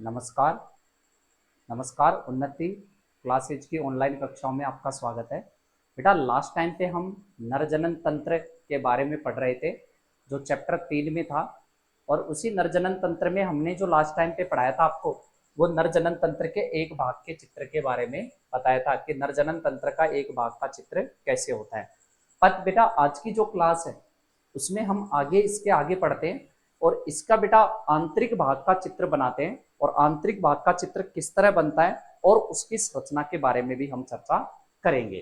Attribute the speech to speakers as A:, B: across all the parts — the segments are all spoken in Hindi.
A: नमस्कार। नमस्कार उन्नति क्लासेज की ऑनलाइन कक्षाओं में आपका स्वागत है। बेटा लास्ट टाइम पे हम नरजनन तंत्र के बारे में पढ़ रहे थे जो चैप्टर 3 में था। और उसी नरजनन तंत्र में हमने जो लास्ट टाइम पे पढ़ाया था आपको, वो नरजनन तंत्र के एक भाग के चित्र के बारे में बताया था कि नरजनन तंत्र का एक भाग का चित्र कैसे होता है। पर बेटा आज की जो क्लास है उसमें हम इसके आगे पढ़ते हैं और इसका बेटा आंतरिक भाग का चित्र बनाते हैं और आंतरिक भाग का चित्र किस तरह बनता है और उसकी संरचना के बारे में भी हम चर्चा करेंगे।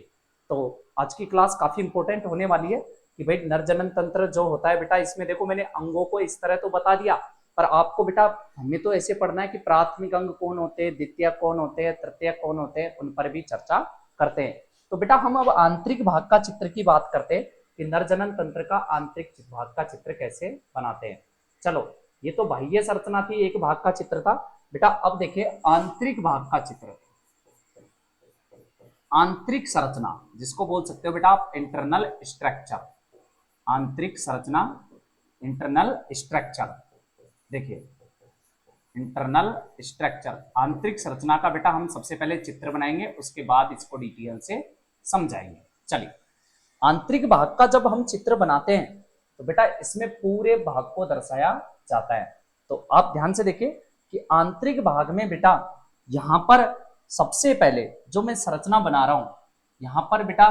A: तो आज की क्लास काफी इंपॉर्टेंट होने वाली है कि भाई नरजनन तंत्र जो होता है बेटा, इसमें देखो मैंने अंगों को इस तरह तो बता दिया, पर आपको बेटा हमें तो ऐसे पढ़ना है कि प्राथमिक अंग कौन होते हैं, द्वितीय कौन होते हैं, तृतीय कौन होते हैं, उन पर भी चर्चा करते हैं। तो बेटा हम अब आंतरिक भाग का चित्र की बात करते हैं कि नरजनन तंत्र का आंतरिक भाग का चित्र कैसे बनाते हैं। चलो, ये तो बाह्य संरचना थी, एक भाग का चित्र था बेटा। अब देखिए आंतरिक भाग का चित्र, आंतरिक संरचना जिसको बोल सकते हो बेटा आप इंटरनल स्ट्रक्चर। आंतरिक संरचना, इंटरनल स्ट्रक्चर। देखिए इंटरनल स्ट्रक्चर, आंतरिक संरचना का बेटा हम सबसे पहले चित्र बनाएंगे, उसके बाद इसको डिटेल से समझाएंगे। चलिए, आंतरिक भाग का जब हम चित्र बनाते हैं तो बेटा इसमें पूरे भाग को दर्शाया जाता है। तो आप ध्यान से देखिए कि आंतरिक भाग में बेटा यहां पर सबसे पहले जो मैं संरचना बना रहा हूं, यहां पर बेटा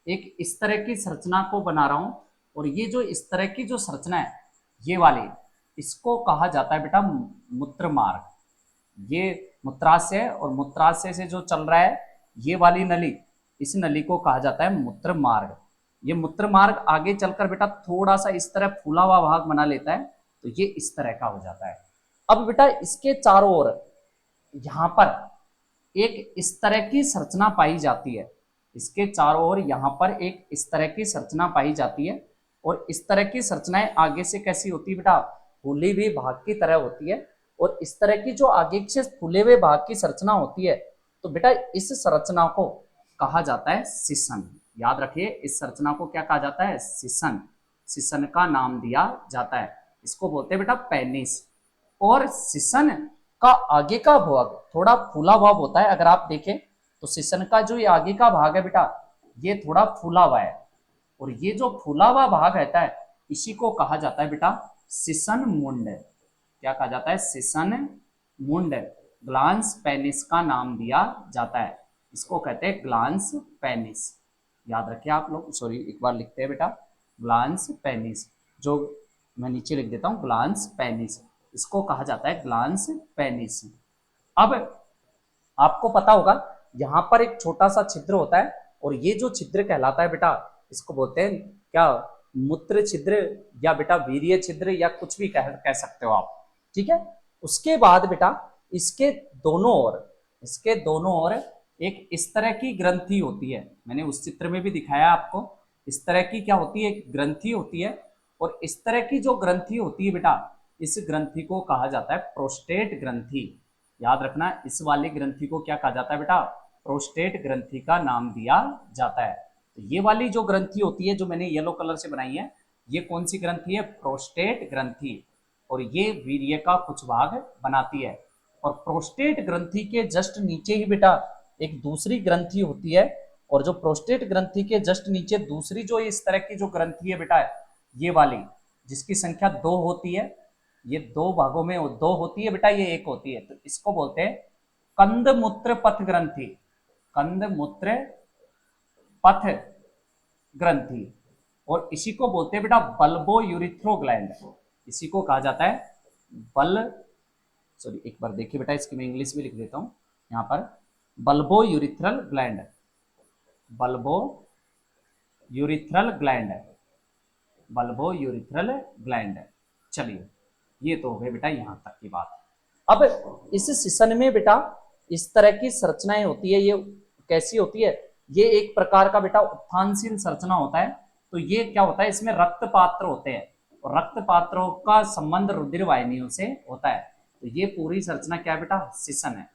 A: एक इस तरह की संरचना को बना रहा हूं। और ये जो इस तरह की जो संरचना है, ये वाली, इसको कहा जाता है बेटा मूत्र मार्ग। ये मूत्राशय है और मूत्राशय से जो चल रहा है ये वाली नली, इस नली को कहा जाता है मूत्र मार्ग। ये मूत्र मार्ग आगे चलकर बेटा थोड़ा सा इस तरह फूला हुआ भाग बना लेता है, तो ये इस तरह का हो जाता है। अब बेटा इसके चारों ओर यहां पर एक इस तरह की संरचना पाई जाती है। इसके चारों ओर यहां पर एक इस तरह की संरचना पाई जाती है। और इस तरह की संरचनाएं आगे से कैसी होती है बेटा, फूली हुई भाग की तरह होती है। और इस तरह की जो आगे से फूले हुए भाग की संरचना होती है, तो बेटा इस संरचना को कहा जाता है सिसन। याद रखिए, इस संरचना को क्या कहा जाता है, सिसन। सिसन का नाम दिया जाता है, इसको बोलते हैं बेटा पेनिस। और सिसन का आगे का भाग थोड़ा फूला हुआ होता है। अगर आप देखें तो सिसन का जो ये आगे का भाग है बेटा, ये थोड़ा फूला हुआ है। और ये जो फूला हुआ भाग रहता है इसी को कहा जाता है बेटा सिसन मुंड। क्या कहा जाता है, सिसन मुंड। ग्लांस पेनिस का नाम दिया जाता है, इसको कहते हैं ग्लांस पेनिस। याद रखिए आप लोग, सॉरी एक बार लिखते हैं बेटा ग्लांस पेनिस, जो मैं नीचे लिख देता हूं ग्लांस पेनिस, इसको कहा जाता है ग्लांस पेनिस। अब आपको पता होगा यहां पर एक छोटा सा छिद्र होता है और ये जो छिद्र कहलाता है बेटा, इसको बोलते हैं क्या, मूत्र छिद्र या बेटा वीर्य छिद्र या कुछ भी कह सकते हो आप। ठीक है। उसके बाद बेटा इसके दोनों ओर, इसके दोनों ओर एक इस तरह की ग्रंथि होती है। मैंने उस चित्र में भी दिखाया आपको, इस तरह की क्या होती है, एक ग्रंथि होती है। और इस तरह की जो ग्रंथि होती है बेटा, इस ग्रंथि को कहा जाता है प्रोस्टेट ग्रंथि। याद रखना, इस वाली ग्रंथि को क्या कहा जाता है बेटा, प्रोस्टेट ग्रंथि का नाम दिया जाता है। तो ये वाली जो ग्रंथि होती है जो मैंने येलो कलर से बनाई है, ये कौन सी ग्रंथि है, प्रोस्टेट ग्रंथि। और ये वीर्य का कुछ भाग बनाती है। और प्रोस्टेट ग्रंथि के जस्ट नीचे ही बेटा एक दूसरी ग्रंथि होती है। और जो प्रोस्टेट ग्रंथि के जस्ट नीचे दूसरी जो इस तरह की जो ग्रंथि है बेटा, ये वाली, जिसकी संख्या 2 होती है, ये 2 भागों में 2 होती है बेटा, ये 1 होती है, तो इसको बोलते हैं कंदमूत्र पथ ग्रंथि। कंदमूत्र पथ ग्रंथि। और इसी को बोलते हैं बेटा बल्बो यूरिथ्रोग्लैंड। इसी को कहा जाता है बल, सॉरी एक बार देखिए बेटा, इसकी मैं इंग्लिश में लिख देता हूं यहां पर, bulbo urethral gland. Bulbo urethral gland, bulbo urethral gland. चलिए, ये तो हो गए बेटा यहां तक की बात। अब इस सिसन में बेटा इस तरह की संरचनाएं होती है, ये कैसी होती है, ये एक प्रकार का बेटा उत्थानशील संरचना होता है। तो ये क्या होता है, इसमें रक्त पात्र होते हैं और रक्त पात्रों का संबंध रुधिर वाहिनियों से होता है। तो ये पूरी संरचना क्या है बेटा, सिसन है।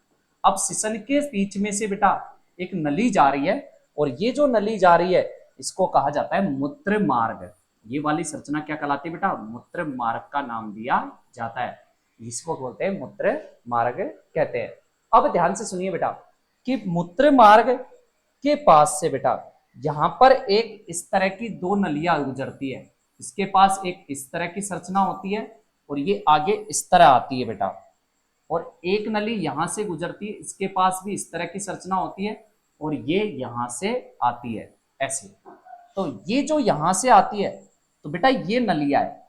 A: अब सिसन के बीच में से बेटा एक नली जा रही है और ये जो नली जा रही है इसको कहा जाता है मूत्र मार्ग। ये वाली संरचना क्या कहलाती है बेटा, मूत्र मार्ग का नाम दिया जाता है। इसको बोलते हैं मूत्र मार्ग कहते हैं। अब ध्यान से सुनिए बेटा कि मूत्र मार्ग के पास से बेटा यहां पर एक इस तरह की दो नलियां गुजरती है। इसके पास एक इस तरह की संरचना होती है और ये आगे इस तरह आती है बेटा, और एक नली यहां से गुजरती है, इसके पास भी इस तरह की संरचना होती है और ये यहां से आती है ऐसे। तो ये जो यहां से आती है तो बेटा ये नलियां है,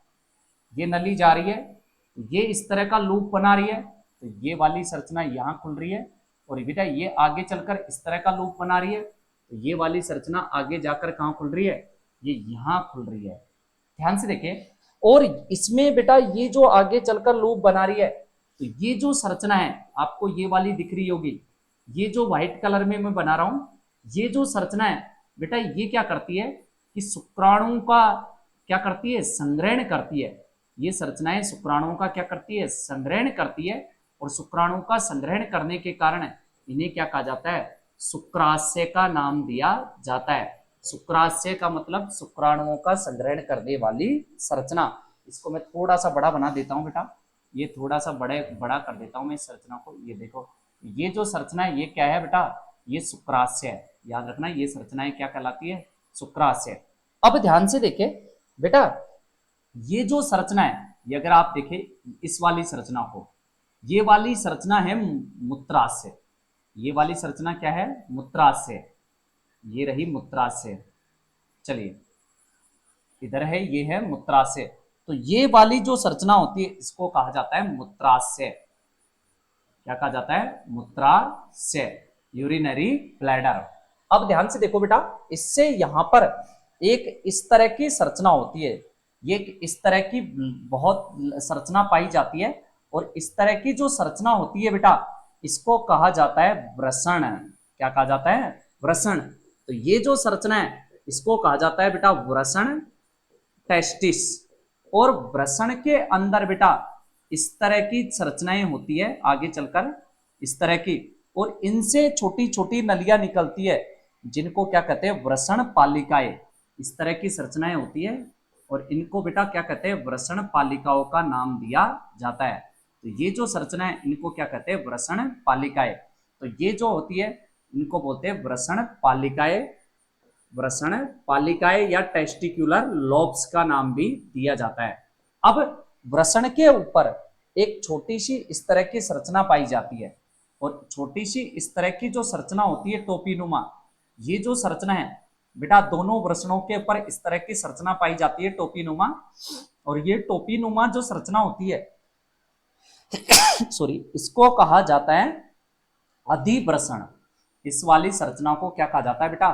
A: ये नली जा रही है तो ये इस तरह का लूप बना रही है, तो ये वाली संरचना यहाँ खुल रही है और बेटा ये आगे चलकर इस तरह का लूप बना रही है, तो ये वाली संरचना आगे जाकर कहाँ खुल रही है, ये यहाँ खुल रही है। ध्यान से देखें, और इसमें बेटा ये जो आगे चलकर लूप बना रही है, तो ये जो संरचना है आपको ये वाली दिख रही होगी, ये जो व्हाइट कलर में मैं बना रहा हूं, ये जो संरचना है बेटा ये क्या करती है कि शुक्राणु का क्या करती है, संग्रहण करती है। ये संरचनाएं शुक्राणुओं का क्या करती है, संग्रहण करती है, और शुक्राणु का संग्रहण करने के कारण इन्हें क्या कहा जाता है, शुक्राशय का नाम दिया जाता है। शुक्राशय का मतलब शुक्राणुओं का संग्रहण करने वाली संरचना। इसको मैं थोड़ा सा बड़ा बना देता हूं बेटा, ये थोड़ा सा बड़ा कर देता हूं मैं इस संरचना को। ये देखो, ये जो संरचना है ये क्या है बेटा, ये शुक्राशय है। याद रखना ये संरचनाएं क्या कहलाती है, शुक्राशय। अब ध्यान से देखें बेटा, ये जो संरचना है ये अगर आप देखें इस वाली संरचना को, ये वाली संरचना है मूत्राशय। ये वाली संरचना क्या है, मूत्राशय। ये रही मूत्राशय। चलिए इधर है, ये है मूत्राशय। तो ये वाली जो संरचना होती है इसको कहा जाता है मूत्राशय। क्या कहा जाता है, मूत्राशय, यूरिनरी ब्लैडर। अब ध्यान से देखो बेटा, इससे यहां पर एक इस तरह की संरचना होती है, ये इस तरह की बहुत संरचना पाई जाती है, और इस तरह की जो संरचना होती है बेटा इसको कहा जाता है वृषण। क्या कहा जाता है, वृषण। तो ये जो संरचना है इसको कहा जाता है बेटा वृषण टेस्टिस। और वृषण के अंदर बेटा इस तरह की संरचनाएं होती है आगे चलकर इस तरह की, और इनसे छोटी छोटी नलियां निकलती है जिनको क्या कहते हैं, वृषण पालिकाएं। इस तरह की संरचनाएं होती है और इनको बेटा क्या कहते हैं, वृषण पालिकाओं का नाम दिया जाता है। तो ये जो संरचना है इनको क्या कहते हैं, वृषण पालिकाएं। तो ये जो होती है इनको बोलते हैं वृषण पालिकाएं। वृषण पालिकाएं या टेस्टिक्युलर लोब्स का नाम भी दिया जाता है। अब वृषण के ऊपर एक छोटी सी इस तरह की संरचना पाई जाती है, और छोटी सी इस तरह की जो संरचना होती है टोपीनुमा, ये जो संरचना है बेटा दोनों वृषणों के ऊपर इस तरह की संरचना पाई जाती है टोपीनुमा। और ये टोपीनुमा जो संरचना होती है सॉरी, इसको कहा जाता है अधिवृषण। इस वाली संरचना को क्या कहा जाता है बेटा,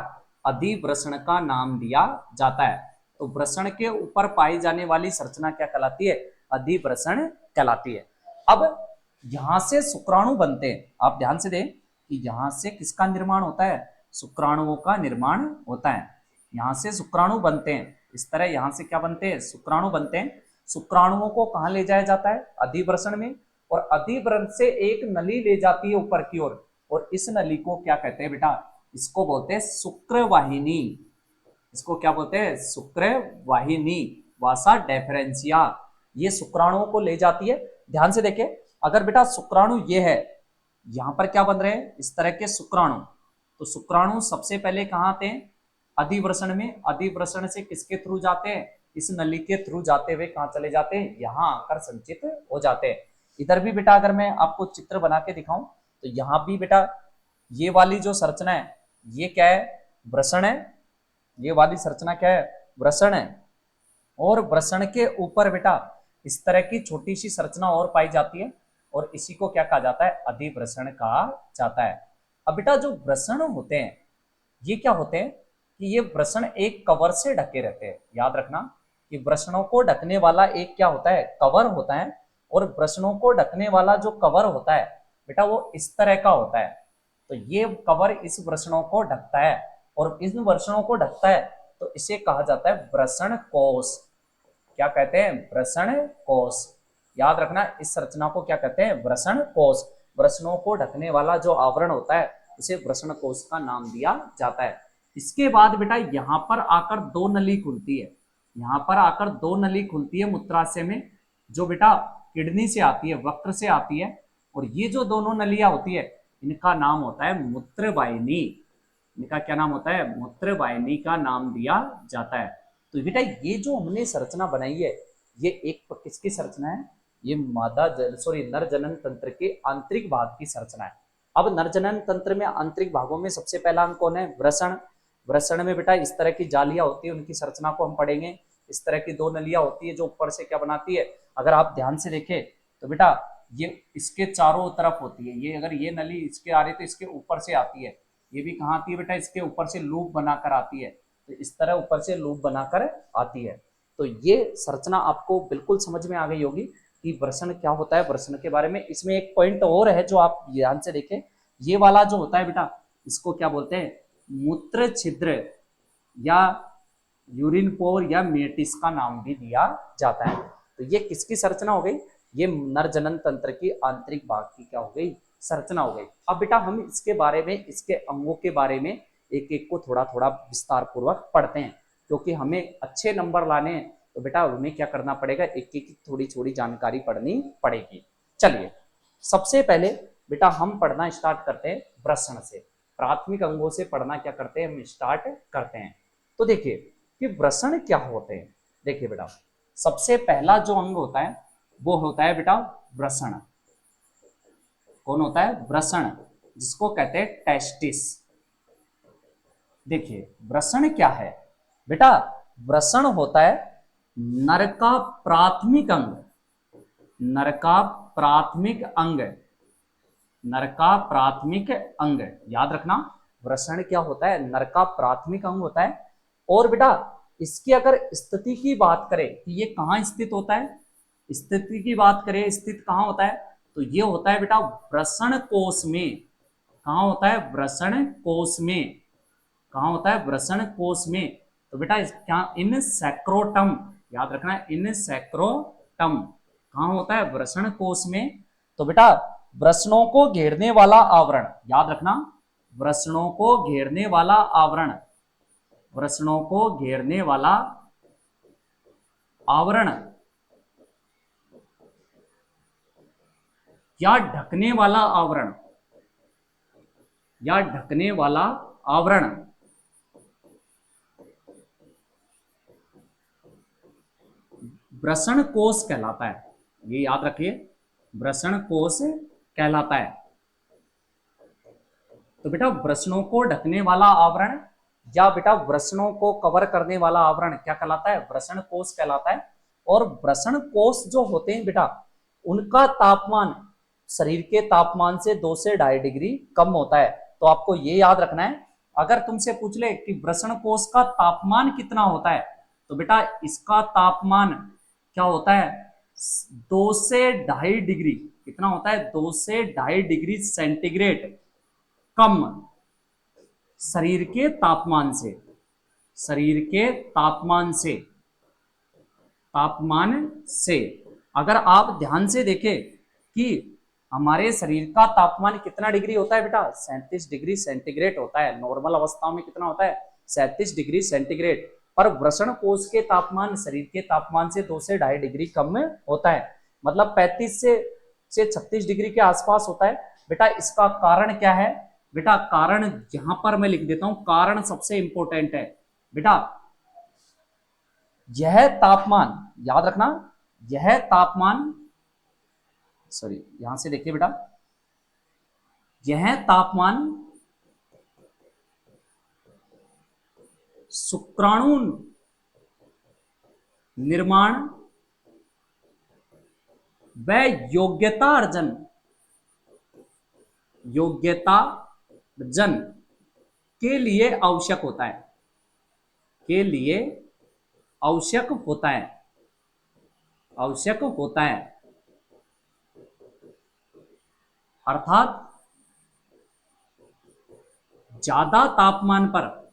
A: अधिवृषण का नाम दिया जाता है। तो वृषण के ऊपर पाई जाने वाली संरचना क्या कहलाती है, अधिवृषण कहलाती है। अब यहां से शुक्राणु बनते हैं। आप ध्यान से दें कि यहां से किसका निर्माण होता है, शुक्राणुओं का निर्माण होता है। यहां से शुक्राणु बनते हैं, इस तरह यहां से क्या बनते हैं, शुक्राणु बनते हैं। शुक्राणुओं को कहां ले जाया जाता है, अधिवृषण में, और अधिवृषण से एक नली ले जाती है ऊपर की ओर, और इस नली को क्या कहते हैं बेटा, इसको बोलते हैं शुक्रवाहिनी। इसको क्या बोलते हैं, शुक्रवाहिनी, वासा डेफरेंसिया। ये शुक्राणुओं को ले जाती है। ध्यान से देखें, अगर बेटा शुक्राणु ये है, यहां पर क्या बन रहे हैं, इस तरह के शुक्राणु। तो शुक्राणु सबसे पहले कहां आते हैं, अधिवृषण में। अधिवृषण से किसके थ्रू जाते हैं, इस नली के थ्रू जाते हुए कहां चले जाते हैं, यहां आकर संचित हो जाते हैं। इधर भी बेटा अगर मैं आपको चित्र बना के दिखाऊं तो यहां भी बेटा ये वाली जो संरचना है ये क्या है, वृषण है। ये वाली संरचना क्या है, वृषण है। और वृषण के ऊपर बेटा इस तरह की छोटी सी संरचना और पाई जाती है, और इसी को क्या कहा जाता है, अधिवृषण कहा जाता है। अब बेटा जो वृषण होते हैं ये क्या होते हैं कि ये वृषण एक कवर से ढके रहते हैं। याद रखना कि वृषणों को ढकने वाला एक क्या होता है, कवर होता है। और वृषणों को ढकने वाला जो कवर होता है बेटा वो इस तरह का होता है। तो ये कवर इस वृषणों को ढकता है, और इन वृषणों को ढकता है तो इसे कहा जाता है वृषण कोश। क्या कहते हैं, वृषण कोश। याद रखना इस संरचना को क्या कहते हैं, वृषण कोश। वृषणों को ढकने वाला जो आवरण होता है उसे वृषण कोश का नाम दिया जाता है। इसके बाद बेटा यहां पर आकर दो नली खुलती है। यहां पर आकर दो नली खुलती है मूत्राशय में, जो बेटा किडनी से आती है, वक्र से आती है, और ये जो दोनों नलियां होती है इनका नाम होता है मूत्रवाहिनी। इनका क्या नाम होता है? मूत्रवाहिनी का नाम दिया जाता है। तो बेटा ये जो हमने संरचना बनाई है ये एक किसकी संरचना है? ये नर जनन तंत्र के आंतरिक भाग की संरचना है। अब नर जनन तंत्र में आंतरिक भागों में सबसे पहला अंग कौन है? वृषण। वृषण में बेटा इस तरह की जालियां होती है, उनकी संरचना को हम पढ़ेंगे। इस तरह की दो नलियां होती है जो ऊपर से क्या बनाती है, अगर आप ध्यान से देखें तो बेटा ये इसके चारों तरफ होती है। ये अगर ये नली इसके आ रही है तो इसके ऊपर से आती है। ये भी कहाँ आती है बेटा? इसके ऊपर से लूप बनाकर आती है। तो इस तरह ऊपर से लूप बनाकर आती है। तो ये संरचना आपको बिल्कुल समझ में आ गई होगी कि वृषण क्या होता है, वृषण के बारे में। इसमें एक पॉइंट और है जो आप ध्यान से देखें, ये वाला जो होता है बेटा इसको क्या बोलते हैं? मूत्र छिद्र या यूरिन पोर या मेटिस का नाम भी दिया जाता है। तो ये किसकी संरचना हो गई? ये नर जनन तंत्र की आंतरिक भाग की क्या हो गई? संरचना हो गई। अब बेटा हम इसके बारे में, इसके अंगों के बारे में एक एक को थोड़ा थोड़ा विस्तार पूर्वक पढ़ते हैं, क्योंकि हमें अच्छे नंबर लाने हैं तो बेटा हमें क्या करना पड़ेगा? एक एक की थोड़ी थोड़ी जानकारी पढ़नी पड़ेगी। चलिए सबसे पहले बेटा हम पढ़ना स्टार्ट करते हैं वृषण से। प्राथमिक अंगों से पढ़ना क्या करते हैं? हम स्टार्ट करते हैं। तो देखिए कि वृषण क्या होते हैं। देखिए बेटा सबसे पहला जो अंग होता है वो होता है बेटा वृषण। कौन होता है? वृषण, जिसको कहते हैं टेस्टिस। देखिए वृषण क्या है बेटा? वृषण होता है नर का प्राथमिक अंग। नर का प्राथमिक अंग, नर का प्राथमिक अंग, याद रखना वृषण क्या होता है? नर का प्राथमिक अंग होता है। और बेटा इसकी अगर स्थिति की बात करें कि ये कहाँ स्थित होता है, स्थिति की बात करें, स्थित कहाँ होता है, तो ये होता है बेटा वृषण कोश में। कहाँ होता है? वृषण कोश में। कहाँ होता है? वृषण कोश में। तो बेटा क्या? इन सैक्रोटम, याद रखना है इन सैक्रोटम। कहाँ होता है? वृषण कोश में। तो बेटा वृषणों को घेरने वाला आवरण, याद रखना वृषणों को घेरने वाला आवरण, वृषणों को घेरने वाला आवरण या ढकने वाला आवरण, या ढकने वाला आवरण वृषण कोश कहलाता है। ये याद रखिए वृषण कोश कहलाता है। तो बेटा वृषणों को ढकने वाला आवरण या बेटा वृषणों को कवर करने वाला आवरण क्या कहलाता है? वृषण कोश कहलाता है। और वृषण कोश जो होते हैं बेटा उनका तापमान शरीर के तापमान से 2 से 2.5 डिग्री कम होता है। तो आपको ये याद रखना है, अगर तुमसे पूछ ले कि वृषण कोश का तापमान कितना होता है, तो बेटा इसका तापमान क्या होता है? 2 से 2.5 डिग्री। कितना होता है? 2 से 2.5 डिग्री सेंटीग्रेड कम शरीर के तापमान से, शरीर के तापमान से। अगर आप ध्यान से देखें कि हमारे शरीर का तापमान कितना डिग्री होता है बेटा? 37 डिग्री सेंटीग्रेड होता है। नॉर्मल अवस्थाओं में कितना होता है? 37 डिग्री सेंटीग्रेड। पर वृषण कोश के तापमान शरीर के तापमान से 2 से 2.5 डिग्री कम होता है, मतलब 35 से 36 डिग्री के आसपास होता है। बेटा इसका कारण क्या है? बेटा कारण यहां पर मैं लिख देता हूं, कारण सबसे इंपॉर्टेंट है बेटा। यह तापमान, याद रखना यह तापमान, सॉरी यहां से देखिए बेटा, यह तापमान शुक्राणु निर्माण व योग्यता अर्जन के लिए आवश्यक होता है, के लिए आवश्यक होता है, आवश्यक होता है। अर्थात ज्यादा तापमान पर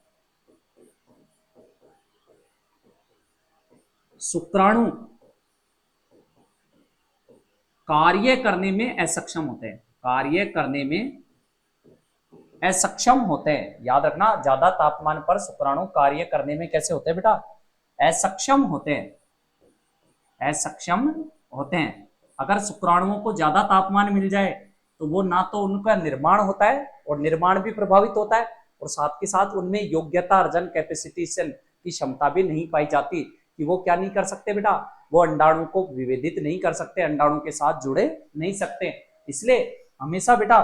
A: शुक्राणु कार्य करने में असक्षम होते हैं, कार्य करने में असक्षम होते हैं। याद रखना ज्यादा तापमान पर शुक्राणु कार्य करने में कैसे होते हैं बेटा? असक्षम होते हैं, असक्षम होते हैं। अगर शुक्राणुओं को ज्यादा तापमान मिल जाए तो वो ना तो उनका निर्माण होता है और निर्माण भी प्रभावित होता है, और साथ के साथ उनमें योग्यता अर्जन कैपेसिटी की क्षमता भी नहीं पाई जाती, कि वो क्या नहीं कर सकते बेटा, वो अंडाणु को विभेदित नहीं कर सकते, अंडाणु के साथ जुड़े नहीं सकते। इसलिए हमेशा बेटा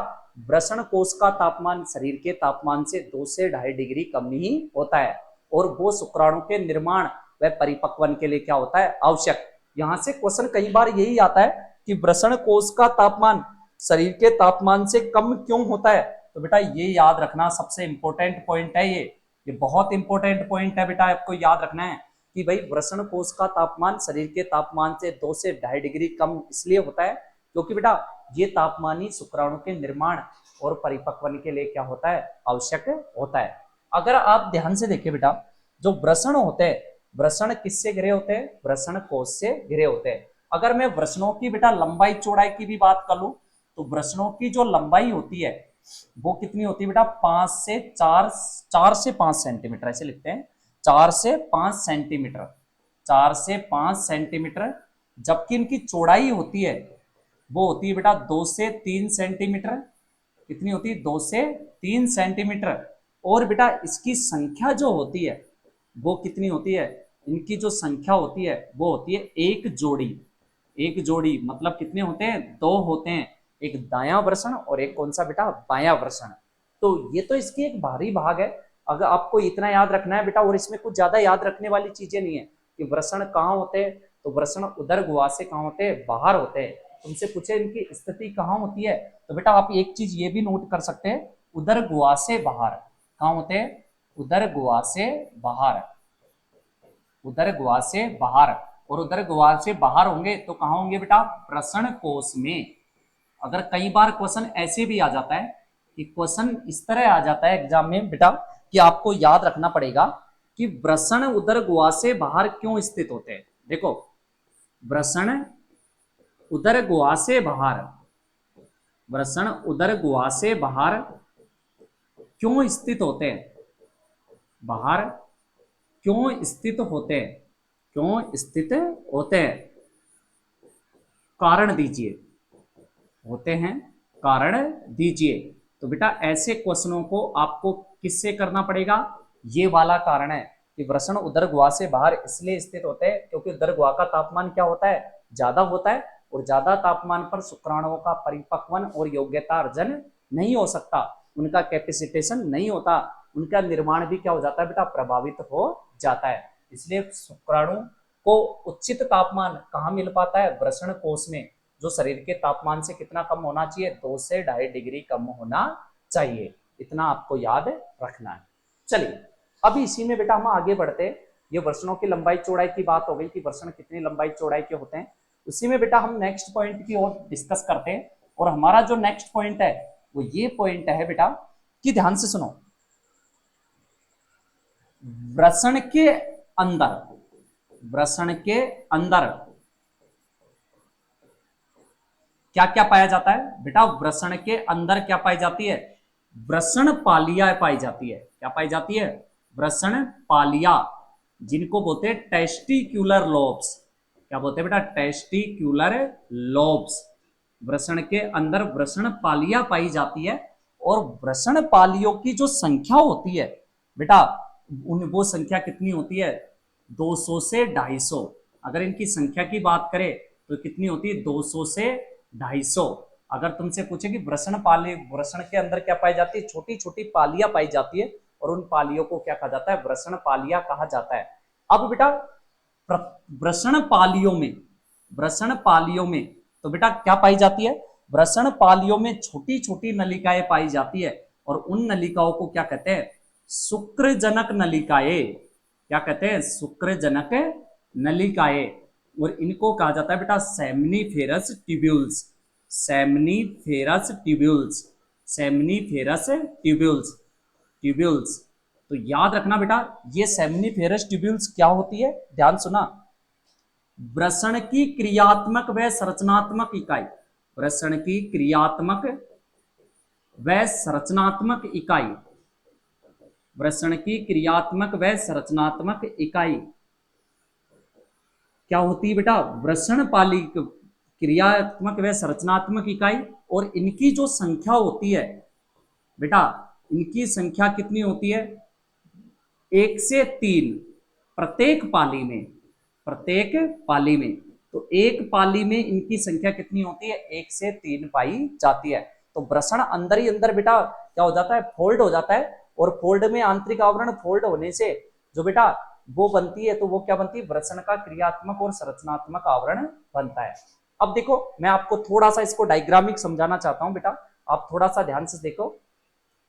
A: वृषण कोश का तापमान शरीर के तापमान से 2 से 2.5 डिग्री कम ही होता है, और वो शुक्राणु के निर्माण व परिपक्वन के लिए क्या होता है, आवश्यक। यहां से क्वेश्चन कई बार यही आता है कि वृषण कोश का तापमान शरीर के तापमान से कम क्यों होता है। तो बेटा ये याद रखना सबसे इंपॉर्टेंट पॉइंट है, ये बहुत इंपॉर्टेंट पॉइंट है बेटा, आपको याद रखना है कि भाई वृषण कोश का तापमान शरीर के तापमान से 2 से 2.5 डिग्री कम इसलिए होता है क्योंकि बेटा ये तापमान ही शुक्राणु के निर्माण और परिपक्वन के लिए क्या होता है, आवश्यक होता है। अगर आप ध्यान से देखिए बेटा, जो वृषण होते हैं, वृषण किससे घिरे होते हैं, वृषण कोश से घिरे होते हैं। अगर मैं वृषणों की बेटा लंबाई चौड़ाई की भी बात कर लूं तो वृषणों की जो लंबाई होती है वो कितनी होती है बेटा, 4 से 5 सेंटीमीटर, ऐसे लिखते हैं 4 से 5 सेंटीमीटर, 4 से 5 सेंटीमीटर। जबकि इनकी चौड़ाई होती है वो होती है बेटा 2 से 3 सेंटीमीटर। कितनी होती है, 2 से 3 सेंटीमीटर। और बेटा इसकी संख्या जो होती है वो कितनी होती है, इनकी जो संख्या होती है वो होती है एक जोड़ी। एक जोड़ी मतलब कितने होते हैं, 2 होते हैं, एक दायां वृषण और एक कौन सा बेटा, बायां वृषण। तो ये तो इसकी एक भारी भाग है। अगर आपको इतना याद रखना है बेटा, और इसमें कुछ ज्यादा याद रखने वाली चीजें नहीं है कि वृषण कहाँ होते हैं, तो वृषण उदर गुहा से कहाँ होते हैं, बाहर होते हैं। तुमसे पूछे इनकी स्थिति कहाँ होती है, तो बेटा आप एक चीज ये भी नोट कर सकते हैं, उदर गुहा से बाहर। कहाँ होते हैं, उदर गुहा से बाहर, उदर गुहा से बाहर। और उदर गुहा से बाहर होंगे तो कहाँ होंगे बेटा, वृषण कोश में। अगर कई बार क्वेश्चन ऐसे भी आ जाता है कि क्वेश्चन इस तरह आ जाता है एग्जाम में बेटा कि आपको याद रखना पड़ेगा कि वृषण उदर गुहा से बाहर क्यों स्थित होते हैं। देखो वृषण उदर गुहा से बाहर, वृषण उदर गुहा से बाहर क्यों स्थित होते हैं, बाहर क्यों स्थित होते हैं, क्यों स्थित होते हैं, कारण दीजिए, होते हैं कारण दीजिए। तो बेटा ऐसे क्वेश्चनों को आपको किससे करना पड़ेगा, ये वाला कारण है कि वृषण उदर गुहा से बाहर इसलिए स्थित होते हैं क्योंकि उदर गुहा का तापमान क्या होता है, ज्यादा होता है, और ज्यादा तापमान पर शुक्राणुओं का परिपक्वन और योग्यता अर्जन नहीं हो सकता, उनका कैपेसिटेशन नहीं होता, उनका निर्माण भी क्या हो जाता है बेटा, प्रभावित हो जाता है। इसलिए शुक्राणु को उचित तापमान कहाँ मिल पाता है, वृषण कोश में, जो शरीर के तापमान से कितना कम होना चाहिए, 2 से 2.5 डिग्री कम होना चाहिए। इतना आपको याद रखना है। चलिए अभी इसी में बेटा हम आगे बढ़ते हैं। ये वृषणों की लंबाई चौड़ाई की बात हो गई कि वृषण कितनी लंबाई चौड़ाई के होते हैं, उसी में बेटा हम नेक्स्ट पॉइंट की ओर डिस्कस करते हैं। और हमारा जो नेक्स्ट पॉइंट है वो ये पॉइंट है बेटा कि ध्यान से सुनो, वृषण के अंदर, वृषण के अंदर क्या क्या पाया जाता है बेटा, वृषण के अंदर क्या पाई जाती है, वृषण पालिया पाई जाती है। क्या पाई जाती है, वृषण पालिया, जिनको बोलते हैं टेस्टिक्यूलर लोब्स। क्या बोलते हैं बेटा, टेस्टिक्यूलर लोब्स। वृषण के अंदर वृषण पालिया पाई जाती है, और वृषण पालियों की जो संख्या होती है बेटा, वो संख्या कितनी होती है, 200 से 250। अगर इनकी संख्या की बात करें तो कितनी होती है, 200 से 250। अगर तुमसे पूछे कि वृषण के अंदर क्या पाई जाती है, छोटी छोटी पालियां पाई जाती है, और उन पालियों को क्या कहा जाता है, वृषण पालिया कहा जाता है। अब बेटा वृषण पालियों में, वृषण पालियों में तो बेटा क्या पाई जाती है, वृषण पालियों में छोटी छोटी नलिकाएं पाई जाती है, और उन नलिकाओं को क्या कहते हैं, शुक्रजनक नलिकाएं। क्या कहते हैं, शुक्रजनक नलिकाएं। और इनको कहा जाता है बेटा seminiferous tubules, seminiferous tubules, seminiferous tubules, tubules. तो याद रखना बेटा ये सेमनीफेरस ट्यूब्यूल्स क्या होती है, ध्यान सुना, वृषण की क्रियात्मक व संरचनात्मक इकाई, वृषण की क्रियात्मक व संरचनात्मक इकाई, वृषण की क्रियात्मक व संरचनात्मक इकाई क्या होती है बेटा, वृषण पाली क्रियात्मक व संरचनात्मक इकाई, और इनकी जो संख्या होती है बेटा, इनकी संख्या कितनी होती है, 1 से 3 प्रत्येक पाली में, प्रत्येक पाली में। तो एक पाली में इनकी संख्या कितनी होती है, 1 से 3 पाई जाती है। तो वृषण अंदर ही अंदर बेटा क्या हो जाता है, फोल्ड हो जाता है, और फोल्ड में आंतरिक आवरण फोल्ड होने से जो बेटा वो बनती है, तो वो क्या बनती है, वृषण का क्रियात्मक और संरचनात्मक आवरण बनता है। अब देखो मैं आपको थोड़ा सा इसको डायग्रामिक समझाना चाहता हूं बेटा, आप थोड़ा सा ध्यान से देखो।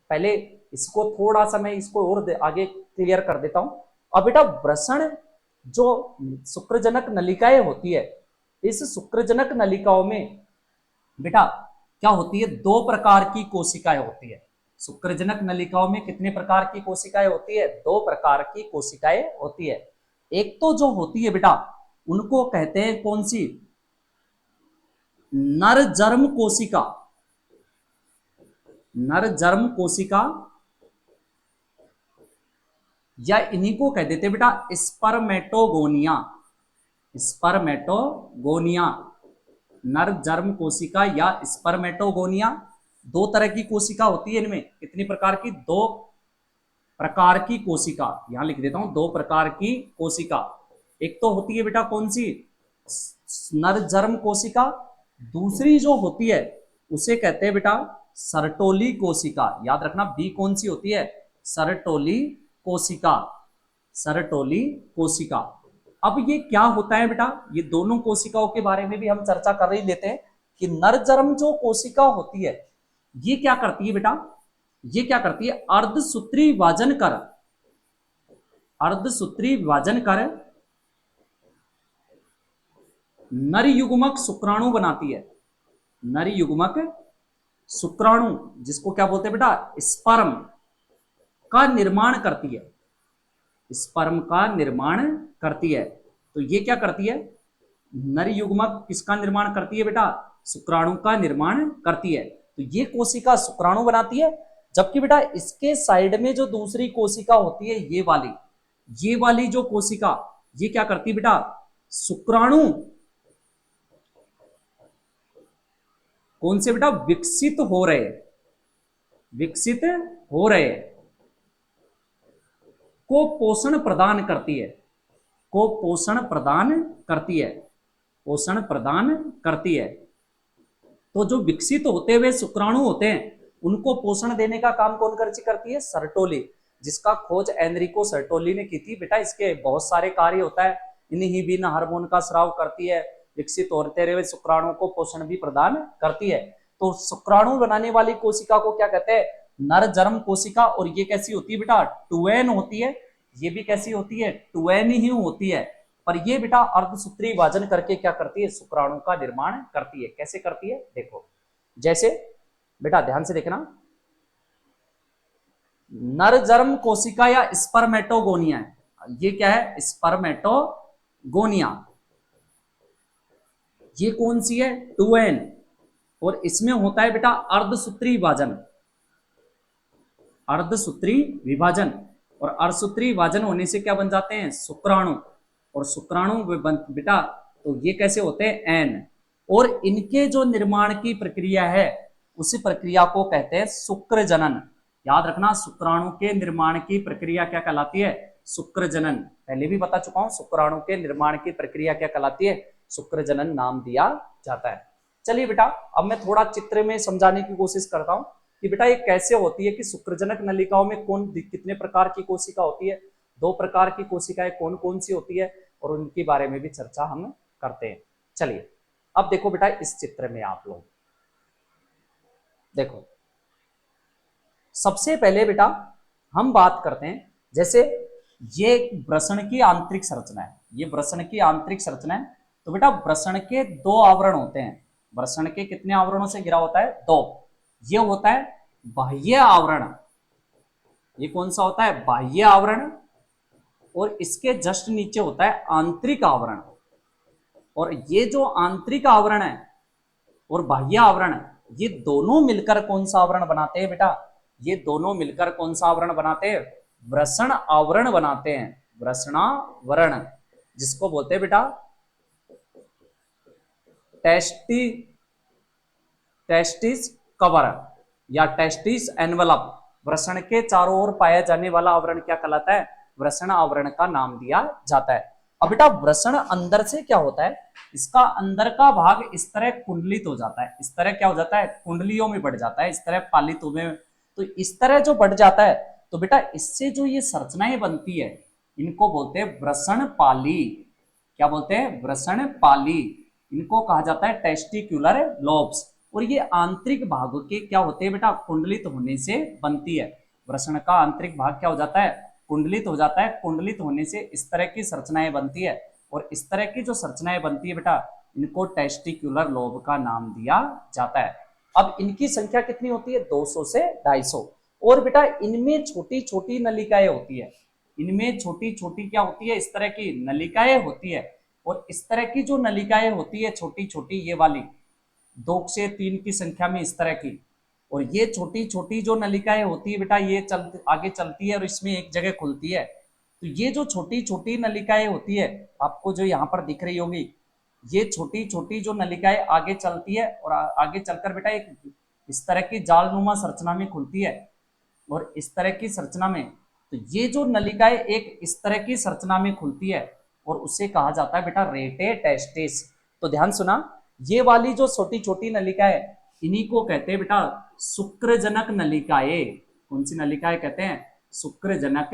A: पहले इसको थोड़ा सा मैं इसको और आगे क्लियर कर देता हूं। अब बेटा वृषण जो शुक्रजनक नलिकाएं होती है, इस शुक्रजनक नलिकाओं में बेटा क्या होती है, 2 प्रकार की कोशिकाएं होती है। शुक्रजनक नलिकाओं में कितने प्रकार की कोशिकाएं होती है, 2 प्रकार की कोशिकाएं होती है। एक तो जो होती है बेटा उनको कहते हैं कौन सी, नर जर्म कोशिका, नर जर्म कोशिका, या इन्हीं को कह देते बेटा स्पर्मेटोगोनिया, स्पर्मेटोगोनिया, नर जर्म कोशिका या स्पर्मेटोगोनिया। 2 तरह की कोशिका होती है इनमें, कितनी प्रकार की, 2 प्रकार की कोशिका, यहां लिख देता हूं 2 प्रकार की कोशिका। एक तो होती है बेटा कौन सी, नर जर्म कोशिका, दूसरी जो होती है उसे कहते हैं बेटा सर्टोली कोशिका। याद रखना बी कौन सी होती है, सर्टोली कोशिका, सर्टोली कोशिका। अब ये क्या होता है बेटा, ये दोनों कोशिकाओं के बारे में भी हम चर्चा कर ही लेते हैं कि नरजर्म जो कोशिका होती है ये क्या करती है बेटा, ये क्या करती है, अर्धसूत्री विभाजन कर, अर्धसूत्री विभाजन कर नरयुग्मक शुक्राणु बनाती है, नरयुग्मक शुक्राणु, जिसको क्या बोलते हैं बेटा, स्पर्म का निर्माण करती है, स्पर्म का निर्माण करती है। तो ये क्या करती है, नरयुग्मक किसका निर्माण करती है बेटा, शुक्राणु का निर्माण करती है। तो ये कोशिका शुक्राणु बनाती है, जबकि बेटा इसके साइड में जो दूसरी कोशिका होती है ये वाली जो कोशिका, ये क्या करती है बेटा, शुक्राणु कौन से बेटा, विकसित हो रहे, विकसित हो रहे को पोषण प्रदान करती है, को पोषण प्रदान करती है, पोषण प्रदान करती है। तो जो विकसित होते हुए शुक्राणु होते हैं उनको पोषण देने का काम कौन करती है, सर्टोली, जिसका खोज एनरिको सर्टोली ने की थी। बेटा इसके बहुत सारे कार्य होता है, इनहिबिन हार्मोन का स्राव करती है, विकसित होते हुए शुक्राणु को पोषण भी प्रदान करती है। तो शुक्राणु बनाने वाली कोशिका को क्या कहते हैं, नरजर्म कोशिका। और ये कैसी होती है बेटा, टुएन होती है, ये भी कैसी होती है, टुएन ही होती है। पर ये बेटा अर्धसूत्री विभाजन करके क्या करती है, शुक्राणु का निर्माण करती है। कैसे करती है देखो, जैसे बेटा ध्यान से देखना, नरजर्म कोशिका या स्पर्मेटोगोनिया, ये क्या है, स्पर्मेटोगोनिया, ये कौन सी है, टुएन, और इसमें होता है बेटा अर्धसूत्री विभाजन, अर्धसूत्री विभाजन। और अर्धसूत्री विभाजन होने से क्या बन जाते हैं, शुक्राणु, और शुक्राणु बेटा तो ये कैसे होते हैं, एन। और इनके जो निर्माण की प्रक्रिया है उसी प्रक्रिया को कहते हैं शुक्र जनन। याद रखना, शुक्राणु के निर्माण की प्रक्रिया क्या कहलाती है, शुक्र जनन। पहले भी बता चुका हूं, शुक्राणु के निर्माण की प्रक्रिया क्या कहलाती है, शुक्र जनन नाम दिया जाता है। चलिए बेटा अब मैं थोड़ा चित्र में समझाने की कोशिश करता हूं कि बेटा ये कैसे होती है कि शुक्रजनक नलिकाओं में कितने प्रकार की कोशिका होती है, 2 प्रकार की कोशिकाएं कौन कौन सी होती है, और उनके बारे में भी चर्चा हम करते हैं। चलिए अब देखो बेटा इस चित्र में आप लोग देखो, सबसे पहले बेटा हम बात करते हैं, जैसे ये वृषण की आंतरिक संरचना है, ये वृषण की आंतरिक संरचना है। तो बेटा वृषण के 2 आवरण होते हैं, वृषण के कितने आवरणों से घिरा होता है, 2। ये होता है बाह्य आवरण, ये कौन सा होता है, बाह्य आवरण, और इसके जस्ट नीचे होता है आंतरिक आवरण। और ये जो आंतरिक आवरण है और बाह्य आवरण, ये दोनों मिलकर कौन सा आवरण बनाते हैं बेटा, ये दोनों मिलकर कौन सा आवरण बनाते हैं, वृषण आवरण बनाते हैं, वृषणावरण, जिसको बोलते हैं बेटा टेस्टी टेस्टिस कवर या टेस्टिस एनवलप, वृषण के चारों ओर पाया जाने वाला आवरण क्या कहलाता है? वृषण आवरण का नाम दिया जाता है। अब बेटा वृषण अंदर से क्या होता है, इसका अंदर का भाग इस तरह कुंडलित हो जाता है, इस तरह क्या हो जाता है, कुंडलियों में बढ़ जाता है, इस तरह पालितों में। तो इस तरह जो बढ़ जाता है तो बेटा इससे जो ये संरचनाएं बनती है इनको बोलते हैं वृषण पाली। क्या बोलते हैं? वृषण पाली। इनको कहा जाता है टेस्टिक्युलर लोब्स। और ये आंतरिक भागों के क्या होते हैं बेटा? कुंडलित होने से बनती है। वृषण का आंतरिक भाग क्या हो जाता है? कुंडलित हो जाता है। कुंडलित होने से इस तरह की संरचनाएं बनती है, और इस तरह की जो संरचनाएं बनती है बेटा इनको टेस्टिक्युलर लोब का नाम दिया जाता है। अब इनकी संख्या कितनी होती है? 200 से 250। और बेटा इनमें छोटी छोटी नलिकाएं होती है, इनमें छोटी छोटी क्या होती है? इस तरह की नलिकाएं होती है। और इस तरह की जो नलिकाएं होती है छोटी छोटी, ये वाली 2 से 3 की संख्या में इस तरह की, और ये छोटी छोटी जो नलिकाएं होती है बेटा ये आगे चलती है और इसमें एक जगह खुलती है। तो ये जो छोटी छोटी नलिकाएं होती है आपको जो यहाँ पर दिख रही होगी, ये छोटी छोटी जो नलिकाएं आगे चलती है और आगे चलकर बेटा एक इस तरह की जालनुमा संरचना में खुलती है, और इस तरह की संरचना में तो ये जो नलिकाएं एक इस तरह की संरचना में खुलती है और उसे कहा जाता है बेटा रेटे टेस्टिस। तो ध्यान सुना, ये वाली जो छोटी छोटी नलिकाएं इन्हीं को कहते हैं बेटा शुक्रजनक नलिकाएं। कौन सी नलिकाएं कहते हैं? शुक्रजनक